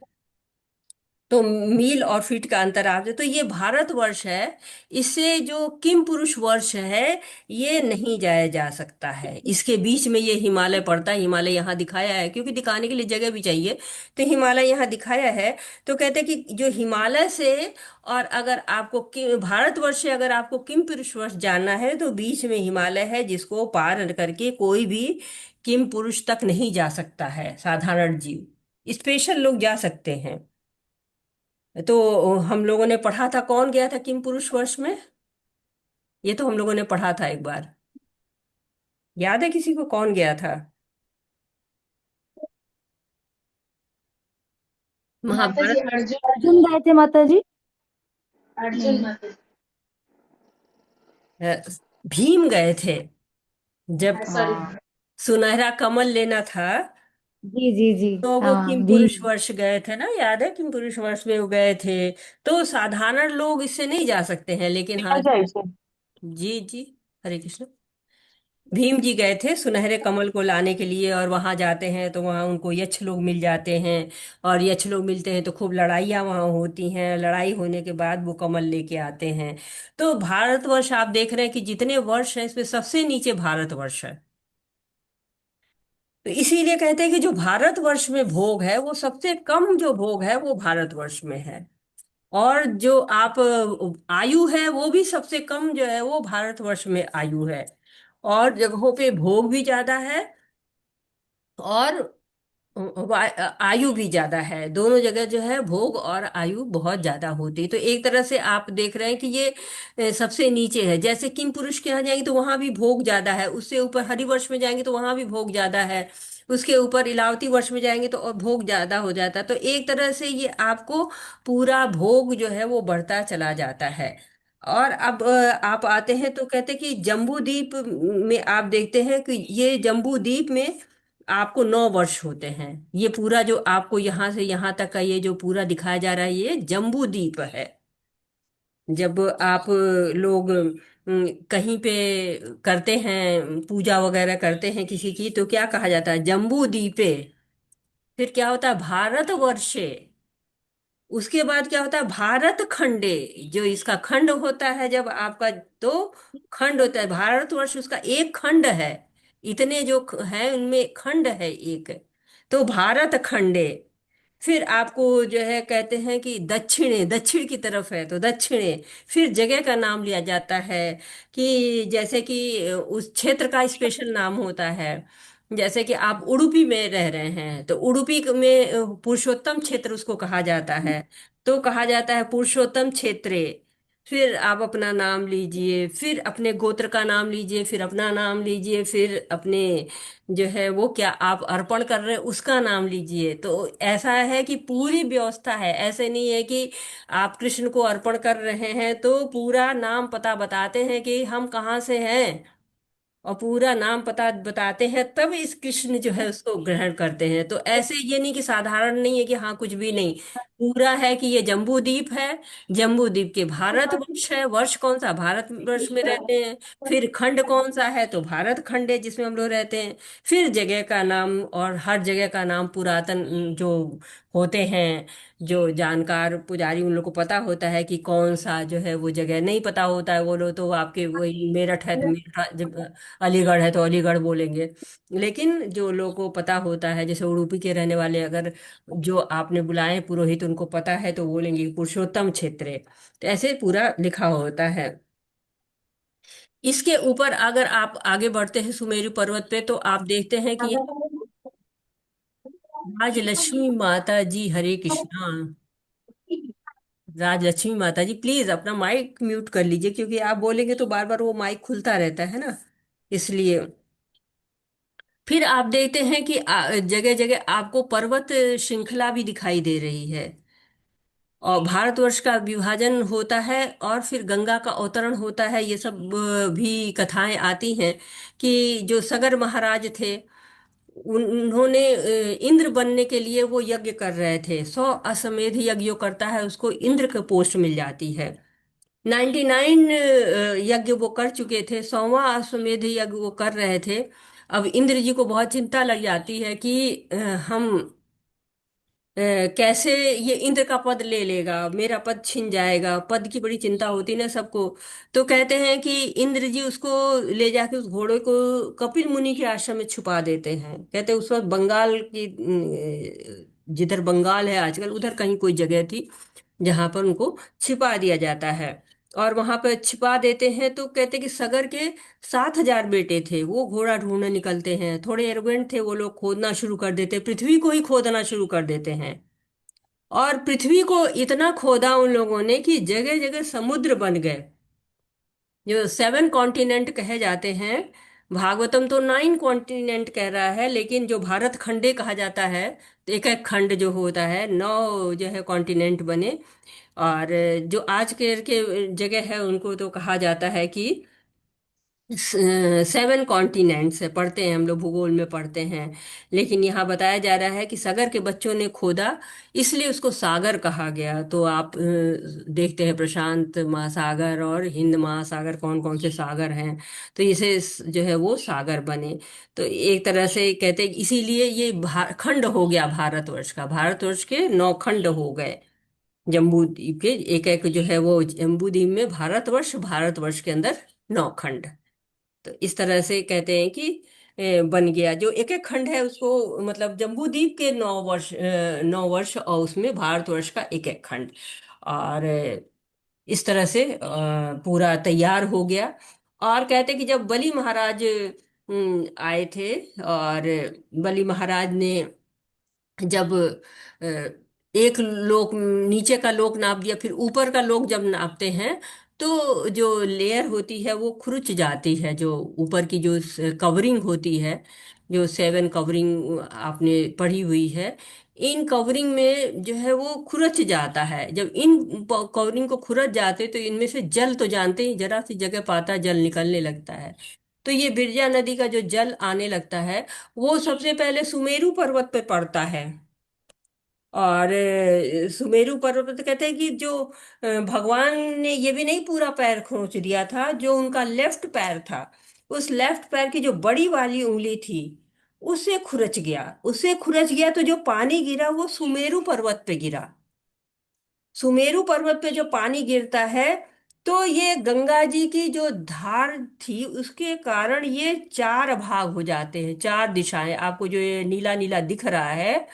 तो मील और फीट का अंतर आप तो ये भारतवर्ष है। इससे जो किम पुरुष वर्ष है ये नहीं जाया जा सकता है। इसके बीच में ये हिमालय पड़ता है। हिमालय यहाँ दिखाया है क्योंकि दिखाने के लिए जगह भी चाहिए। तो हिमालय यहाँ दिखाया है। तो कहते हैं कि जो हिमालय से, और अगर आपको भारतवर्ष से अगर आपको किम पुरुष वर्ष जानना है तो बीच में हिमालय है, जिसको पार करके कोई भी किम पुरुष तक नहीं जा सकता है, साधारण जीव। स्पेशल लोग जा सकते हैं। तो हम लोगों ने पढ़ा था, कौन गया था किम पुरुष वर्ष में? ये तो हम लोगों ने पढ़ा था एक बार। याद है किसी को कौन गया था? माता जी महाभारत। अर्जुन अर्जुन गए थे माता जी। अर्जुन माता जी। अ, भीम गए थे। जब सॉरी। सुनहरा कमल लेना था जी जी जी। तो वो किम हाँ भी। पुरुष वर्ष गए थे ना, याद है? किम पुरुष वर्ष में वो गए थे। तो साधारण लोग इससे नहीं जा सकते हैं, लेकिन हाँ। जी जी। हरे कृष्ण। भीम जी गए थे सुनहरे कमल को लाने के लिए, और वहां जाते हैं तो वहां उनको यक्ष लोग मिल जाते हैं। और यक्ष लोग मिलते हैं तो खूब लड़ाइयाँ वहां होती हैं। लड़ाई होने के बाद वो कमल लेके आते हैं। तो भारतवर्ष आप देख रहे हैं कि जितने वर्ष हैं इसमें सबसे नीचे भारतवर्ष है। तो इसीलिए कहते हैं कि जो भारतवर्ष में भोग है वो सबसे कम जो भोग है वो भारतवर्ष में है। और जो आप आयु है वो भी सबसे कम जो है वो भारतवर्ष में आयु है। और जगहों पे भोग भी ज्यादा है, और आयु भी ज्यादा है। दोनों जगह जो है भोग और आयु बहुत ज्यादा होती है। तो एक तरह से आप देख रहे हैं कि ये सबसे नीचे है। जैसे किम पुरुष के यहाँ जाएंगे तो वहां भी भोग ज्यादा है, उससे ऊपर हरिवर्ष में जाएंगे तो वहां भी भोग ज्यादा है, उसके ऊपर इलावती वर्ष में जाएंगे तो और भोग ज्यादा हो जाता है। तो एक तरह से ये आपको पूरा भोग जो है वो बढ़ता चला जाता है। और अब आप आते हैं तो कहते हैं कि जम्बू द्वीप में आप देखते हैं कि ये जम्बू द्वीप में आपको 9 वर्ष होते हैं। ये पूरा जो आपको यहाँ से यहाँ तक का ये जो पूरा दिखाया जा रहा है ये जम्बू द्वीप है। जब आप लोग कहीं पे करते हैं, पूजा वगैरह करते हैं किसी की, तो क्या कहा जाता है? जम्बू द्वीपे। फिर क्या होता है? भारतवर्षे। उसके बाद क्या होता है? भारत खंडे। जो इसका खंड होता है जब आपका, तो खंड होता है भारतवर्ष, उसका एक खंड है। इतने जो है उनमें खंड है एक। तो भारत खंडे। फिर आपको जो है कहते हैं कि दक्षिणे, दक्षिण की तरफ है तो दक्षिणे। फिर जगह का नाम लिया जाता है कि जैसे कि उस क्षेत्र का स्पेशल नाम होता है। जैसे कि आप उडुपी में रह रहे हैं तो उडुपी में पुरुषोत्तम क्षेत्र उसको कहा जाता है। तो कहा जाता है पुरुषोत्तम क्षेत्रे। फिर आप अपना नाम लीजिए, फिर अपने गोत्र का नाम लीजिए, फिर अपना नाम लीजिए, फिर अपने जो है वो क्या आप अर्पण कर रहे हैं उसका नाम लीजिए। तो ऐसा है कि पूरी व्यवस्था है। ऐसे नहीं है कि आप कृष्ण को अर्पण कर रहे हैं तो पूरा नाम पता बताते हैं कि हम कहाँ से हैं, और पूरा नाम पता बताते हैं, तब इस कृष्ण जो है उसको ग्रहण करते हैं। तो ऐसे ये नहीं कि साधारण नहीं है कि हाँ कुछ भी नहीं। पूरा है कि ये जम्बू द्वीप है। जम्बू द्वीप के भारत वर्ष है। वर्ष कौन सा? भारत वर्ष में रहते हैं। फिर खंड कौन सा है? तो भारत खंड है जिसमें हम लोग रहते हैं। फिर जगह का नाम, और हर जगह का नाम पुरातन जो होते हैं, जो जानकार पुजारी उन लोग को पता होता है कि कौन सा जो है वो जगह। नहीं पता होता है वो लोग तो आपके वही मेरठ है तो मेरठ, जब अलीगढ़ है तो अलीगढ़ बोलेंगे। लेकिन जो लोगों को पता होता है, जैसे उडुपी के रहने वाले, अगर जो आपने बुलाए पुरोहित उनको पता है तो बोलेंगे कि पुरुषोत्तम क्षेत्र। तो ऐसे पूरा लिखा होता है। इसके ऊपर अगर आप आगे बढ़ते हैं सुमेरु पर्वत पे तो आप देखते हैं कि राजलक्ष्मी माता जी, हरे कृष्णा। राजलक्ष्मी माता जी, प्लीज अपना माइक म्यूट कर लीजिए, क्योंकि आप बोलेंगे तो बार बार वो माइक खुलता रहता है ना, इसलिए। फिर आप देखते हैं कि जगह जगह आपको पर्वत श्रृंखला भी दिखाई दे रही है। और भारतवर्ष का विभाजन होता है और फिर गंगा का अवतरण होता है। ये सब भी कथाएं आती हैं कि जो सगर महाराज थे उन्होंने इंद्र बनने के लिए वो यज्ञ कर रहे थे। 100 अश्वमेध यज्ञ जो करता है उसको इंद्र का पोस्ट मिल जाती है। 99 यज्ञ वो कर चुके थे, 100वां अश्वमेध यज्ञ वो कर रहे थे। अब इंद्र जी को बहुत चिंता लग जाती है कि हम कैसे ये इंद्र का पद ले लेगा, मेरा पद छिन जाएगा। पद की बड़ी चिंता होती है ना सबको। तो कहते हैं कि इंद्र जी उसको ले जाके उस घोड़े को कपिल मुनि के आश्रम में छुपा देते हैं। कहते हैं उस वक्त बंगाल की जिधर बंगाल है आजकल उधर कहीं कोई जगह थी जहां पर उनको छिपा दिया जाता है। और वहां पर छिपा देते हैं तो कहते कि सगर के 7,000 बेटे थे, वो घोड़ा ढूंढने निकलते हैं। थोड़े एरोगेंट थे वो लोग, खोदना शुरू कर देते, पृथ्वी को ही खोदना शुरू कर देते हैं। और पृथ्वी को इतना खोदा उन लोगों ने कि जगह जगह समुद्र बन गए, जो 7 कॉन्टिनेंट कहे जाते हैं। भागवतम तो 9 कॉन्टिनेंट कह रहा है, लेकिन जो भारत खंडे कहा जाता है, तो एक एक खंड जो होता है 9 जो है कॉन्टिनेंट बने। और जो आज के जगह है उनको तो कहा जाता है कि 7 कॉन्टिनेंट्स है, पढ़ते हैं हम लोग, भूगोल में पढ़ते हैं। लेकिन यहाँ बताया जा रहा है कि सागर के बच्चों ने खोदा, इसलिए उसको सागर कहा गया। तो आप देखते हैं प्रशांत महासागर और हिंद महासागर, कौन कौन से सागर हैं, तो इसे जो है वो सागर बने। तो एक तरह से कहते हैं इसीलिए ये खंड हो गया भारतवर्ष का। भारतवर्ष के 9 खंड हो गए जम्बू द्वीप के। एक एक जो है वो जम्बू द्वीप में भारतवर्ष, भारतवर्ष के अंदर 9 खंड। तो इस तरह से कहते हैं कि बन गया। जो एक एक खंड है उसको, मतलब जम्बू द्वीप के 9 वर्ष और उसमें भारतवर्ष का एक एक खंड। और इस तरह से पूरा तैयार हो गया। और कहते हैं कि जब बलि महाराज आए थे, और बलि महाराज ने जब अ, एक लोक, नीचे का लोक नाप दिया, फिर ऊपर का लोक जब नापते हैं तो जो लेयर होती है वो खुरुच जाती है। जो ऊपर की जो कवरिंग होती है, जो 7 कवरिंग आपने पढ़ी हुई है, इन कवरिंग में जो है वो खुरच जाता है। जब इन कवरिंग को खुरच जाते तो इनमें से जल, तो जानते ही जरा सी जगह पाता जल निकलने लगता है। तो ये बिरजा नदी का जो जल आने लगता है वो सबसे पहले सुमेरु पर्वत पे पड़ता है। और सुमेरु पर्वत पे कहते हैं कि जो भगवान ने ये भी नहीं पूरा पैर खरोंच दिया था, जो उनका लेफ्ट पैर था, उस लेफ्ट पैर की जो बड़ी वाली उंगली थी उसे खुरच गया। उसे खुरच गया तो जो पानी गिरा वो सुमेरु पर्वत पे गिरा। सुमेरु पर्वत पे जो पानी गिरता है तो ये गंगा जी की जो धार थी उसके कारण ये 4 भाग हो जाते हैं। 4 दिशाएं, आपको जो ये नीला नीला दिख रहा है,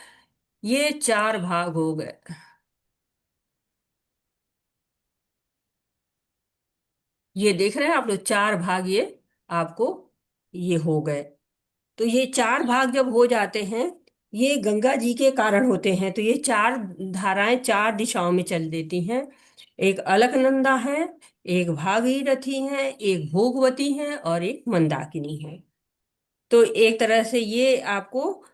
ये 4 भाग हो गए। ये देख रहे हैं आप लोग, 4 भाग ये आपको ये हो गए। तो ये 4 भाग जब हो जाते हैं, ये गंगा जी के कारण होते हैं। तो ये 4 धाराएं 4 दिशाओं में चल देती हैं। एक अलकनंदा है, एक भागीरथी है, एक भोगवती है, और एक मंदाकिनी है। तो एक तरह से ये आपको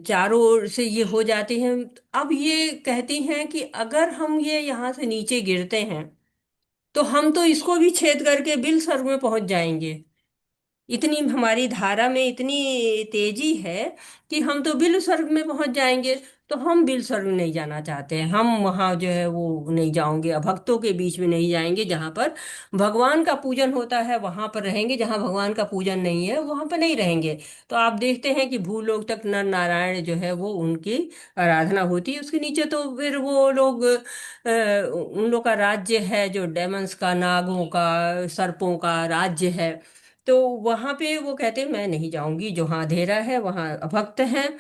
चारों ओर से ये हो जाती हैं। अब ये कहती हैं कि अगर हम ये यहाँ से नीचे गिरते हैं तो हम तो इसको भी छेद करके बिल स्वर्ग में पहुंच जाएंगे। इतनी हमारी धारा में इतनी तेजी है कि हम तो बिल्व स्वर्ग में पहुंच जाएंगे। तो हम बिल्व स्वर्ग नहीं जाना चाहते हैं, हम वहां जो है वो नहीं जाएंगे, अभक्तों के बीच में नहीं जाएंगे। जहां पर भगवान का पूजन होता है वहां पर रहेंगे, जहां भगवान का पूजन नहीं है वहां पर नहीं रहेंगे। तो आप देखते हैं कि भूलोक तक नर नारायण जो है वो उनकी आराधना होती है, उसके नीचे तो फिर वो लोग उन लोग का राज्य है, जो डेमंस का, नागों का, सर्पों का राज्य है। तो वहां पे वो कहते हैं मैं नहीं जाऊंगी, जहाँ अंधेरा है वहां अभक्त हैं।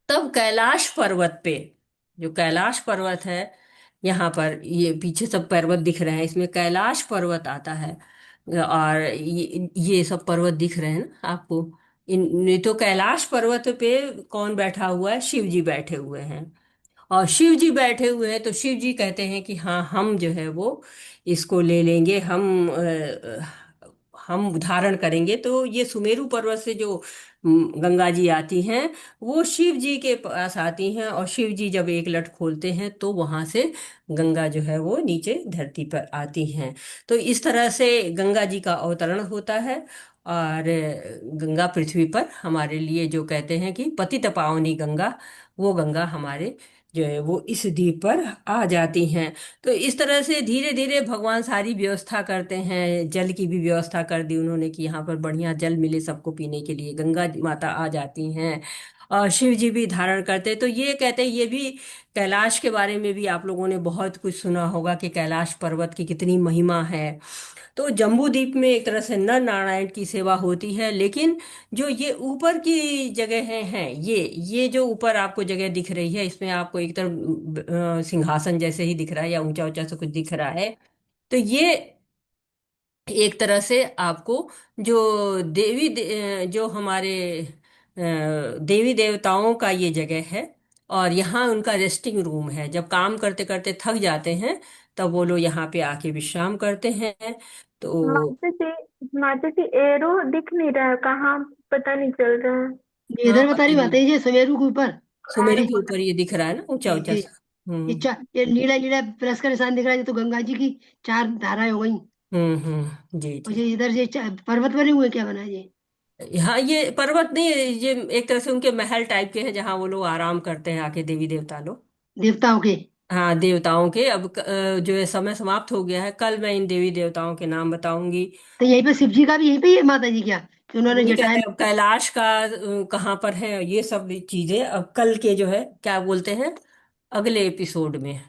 तब कैलाश पर्वत पे, जो कैलाश पर्वत है, यहाँ पर ये पीछे सब पर्वत दिख रहे हैं, इसमें कैलाश पर्वत आता है। और ये सब पर्वत दिख रहे हैं ना आपको। इन ये तो कैलाश पर्वत पे कौन बैठा हुआ है? शिव जी बैठे हुए हैं। और शिव जी बैठे हुए हैं तो शिव जी कहते हैं कि हाँ, हम जो है वो इसको ले लेंगे, हम धारण करेंगे। तो ये सुमेरु पर्वत से जो गंगा जी आती हैं, वो शिव जी के पास आती हैं, और शिव जी जब एक लट खोलते हैं तो वहां से गंगा जो है वो नीचे धरती पर आती हैं। तो इस तरह से गंगा जी का अवतरण होता है। और गंगा पृथ्वी पर हमारे लिए, जो कहते हैं कि पतित पावनी गंगा, वो गंगा हमारे जो है वो इस द्वीप पर आ जाती हैं। तो इस तरह से धीरे धीरे भगवान सारी व्यवस्था करते हैं। जल की भी व्यवस्था कर दी उन्होंने कि यहाँ पर बढ़िया जल मिले सबको पीने के लिए, गंगा माता आ जाती हैं। और शिव जी भी धारण करते हैं। तो ये कहते हैं, ये भी कैलाश के बारे में भी आप लोगों ने बहुत कुछ सुना होगा कि कैलाश पर्वत की कितनी महिमा है। तो जम्बू द्वीप में एक तरह से नर नारायण की सेवा होती है। लेकिन जो ये ऊपर की जगह हैं, ये जो ऊपर आपको जगह दिख रही है, इसमें आपको एक तरफ सिंहासन जैसे ही दिख रहा है, या ऊंचा ऊंचा सा कुछ दिख रहा है। तो ये एक तरह से आपको जो जो हमारे देवी देवताओं का ये जगह है। और यहाँ उनका रेस्टिंग रूम है, जब काम करते करते थक जाते हैं तब वो लोग यहाँ पे आके विश्राम करते हैं। तो माता जी एरो दिख नहीं रहा है कहाँ, पता नहीं चल रहा है। ये हाँ, इधर बता रही माता जी, सुमेरु के ऊपर। सुमेरु के ऊपर ये दिख रहा है ना, ऊंचा जी ऊंचा जी। सा। हम्म ये नीला नीला प्लस का निशान दिख रहा है, ये तो गंगा जी की चार धाराएं हो गई। जी और जी। ये इधर ये पर्वत बने हुए क्या बना है ये? हाँ, ये पर्वत नहीं, ये एक तरह से उनके महल टाइप के हैं, जहाँ वो लोग आराम करते हैं आके, देवी देवता लोग। देवताओं के? हाँ, देवताओं के। अब जो है समय समाप्त हो गया है, कल मैं इन देवी देवताओं के नाम बताऊंगी। तो यहीं पे शिव जी का भी यहीं पे ही है माता जी क्या, कि उन्होंने वही जटाएं? कहते हैं, अब कैलाश का कहाँ पर है, ये सब चीजें अब कल के जो है क्या बोलते हैं, अगले एपिसोड में